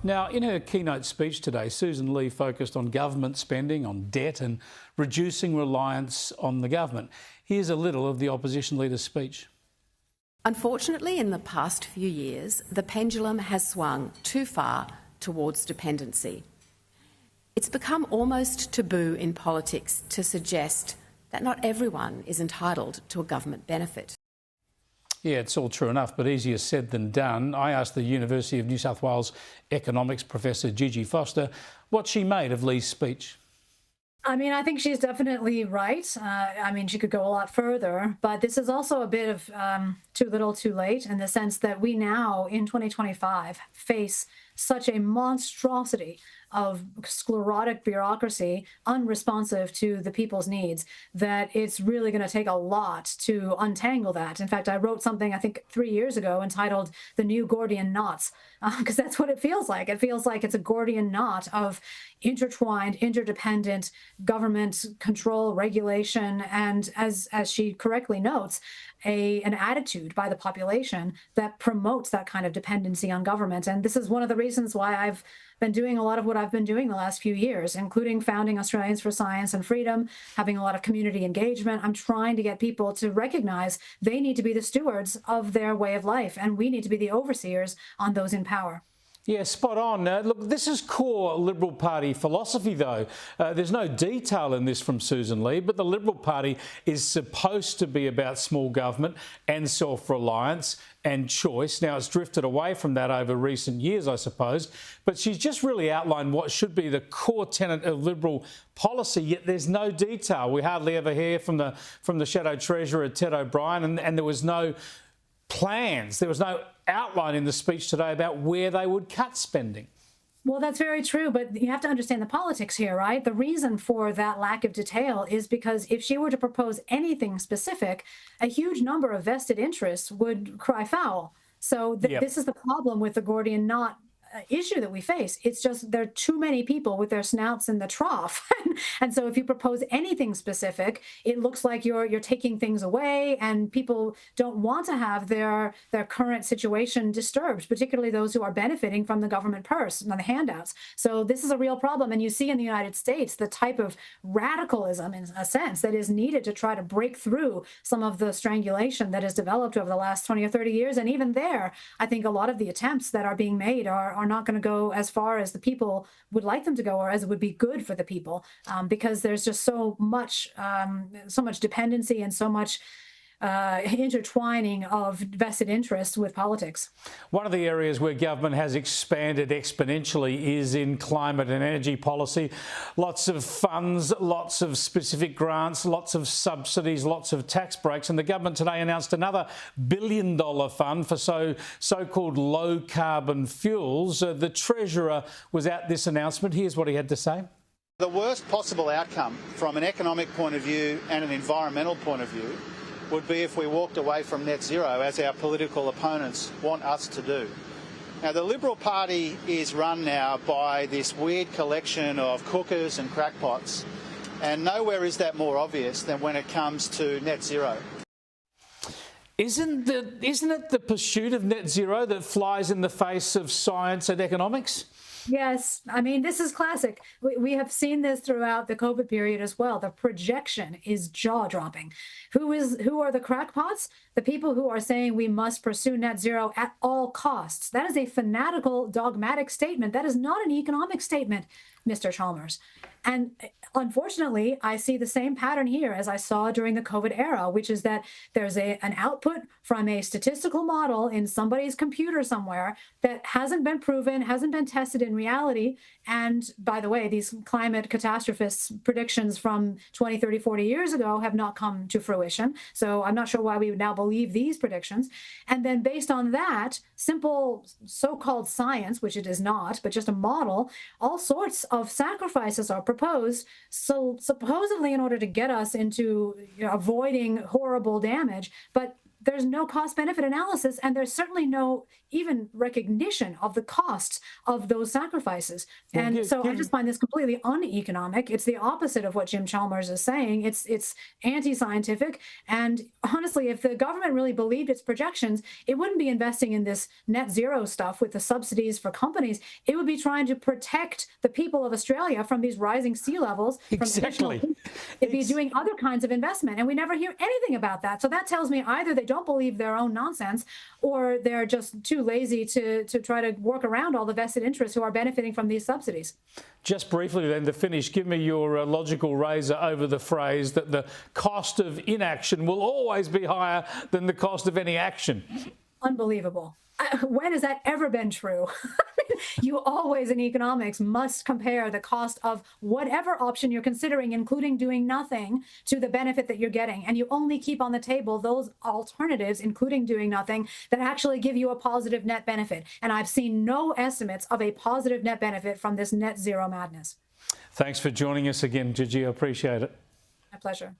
Now, in her keynote speech today, Susan Lee focused on government spending, on debt and reducing reliance on the government. Here's a little of the opposition leader's speech. Unfortunately, in the past few years, the pendulum has swung too far towards dependency. It's become almost taboo in politics to suggest that not everyone is entitled to a government benefit. Yeah, it's all true enough, but easier said than done. I asked the University of New South Wales economics professor Gigi what she made of Lee's speech. I think she's definitely right. She could go a lot further, but this is also a bit of too little too late in the sense that we now, in 2025, face such a monstrosity of sclerotic bureaucracy, unresponsive to the people's needs, that it's really going to take a lot to untangle that. In fact, I wrote something, I think 3 years ago, entitled The New Gordian Knots, because that's what it feels like. It feels like it's a Gordian knot of intertwined, interdependent government control, regulation, and as she correctly notes, an attitude by the population that promotes that kind of dependency on government. And this is one of the reasons why I've been doing a lot of what I've been doing the last few years, including founding Australians for Science and Freedom, having a lot of community engagement. I'm trying to get people to recognize they need to be the stewards of their way of life, and we need to be the overseers on those in power. Yeah, spot on. Look, this is core Liberal Party philosophy, though. There's no detail in this from Susan Lee, but the Liberal Party is supposed to be about small government and self-reliance and choice. Now, it's drifted away from that over recent years, I suppose, but she's just really outlined what should be the core tenet of Liberal policy, yet there's no detail. We hardly ever hear from the Shadow Treasurer, Ted O'Brien, and there was no plans. There was no outline in the speech today about where they would cut spending. Well, that's very true, but you have to understand the politics here, right? The reason for that lack of detail is because if she were to propose anything specific, a huge number of vested interests would cry foul. So This is the problem with the Gordian knot issue that we face. It's just there are too many people with their snouts in the trough. And so if you propose anything specific, it looks like you're taking things away, and people don't want to have their current situation disturbed, particularly those who are benefiting from the government purse and the handouts. So this is a real problem. And you see in the United States the type of radicalism, in a sense, that is needed to try to break through some of the strangulation that has developed over the last 20 or 30 years. And even there, I think a lot of the attempts that are being made are not going to go as far as the people would like them to go, or as it would be good for the people, because there's just so much dependency and so much intertwining of vested interests with politics. One of the areas where government has expanded exponentially is in climate and energy policy. Lots of funds, lots of specific grants, lots of subsidies, lots of tax breaks. And the government today announced another $1 billion fund for so-called low-carbon fuels. The Treasurer was at this announcement. Here's what he had to say. The worst possible outcome from an economic point of view and an environmental point of view would be if we walked away from net zero, as our political opponents want us to do. Now, the Liberal Party is run now by this weird collection of cookers and crackpots, and nowhere is that more obvious than when it comes to net zero. Isn't it the pursuit of net zero that flies in the face of science and economics? Yes. This is classic. We have seen this throughout the COVID period as well. The projection is jaw-dropping. Who are the crackpots? The people who are saying we must pursue net zero at all costs. That is a fanatical, dogmatic statement. That is not an economic statement, Mr. Chalmers. And unfortunately, I see the same pattern here as I saw during the COVID era, which is that there's an output from a statistical model in somebody's computer somewhere that hasn't been proven, hasn't been tested in reality. And by the way, these climate catastrophists' predictions from 20, 30, 40 years ago have not come to fruition. So I'm not sure why we would now believe these predictions. And then based on that simple so-called science, which it is not, but just a model, all sorts of sacrifices are proposed, so supposedly in order to get us into avoiding horrible damage, but there's no cost-benefit analysis, and there's certainly no even recognition of the costs of those sacrifices. And so I just find this completely uneconomic. It's the opposite of what Jim Chalmers is saying. It's anti-scientific. And honestly, if the government really believed its projections, it wouldn't be investing in this net zero stuff with the subsidies for companies. It would be trying to protect the people of Australia from these rising sea levels. Exactly. It'd be doing other kinds of investment, and we never hear anything about that. So that tells me either they don't believe their own nonsense, or they're just too lazy to try to work around all the vested interests who are benefiting from these subsidies. Just briefly then to finish, give me your logical razor over the phrase that the cost of inaction will always be higher than the cost of any action. Unbelievable. When has that ever been true? You always in economics must compare the cost of whatever option you're considering, including doing nothing, to the benefit that you're getting. And you only keep on the table those alternatives, including doing nothing, that actually give you a positive net benefit. And I've seen no estimates of a positive net benefit from this net zero madness. Thanks for joining us again, Gigi. I appreciate it. My pleasure.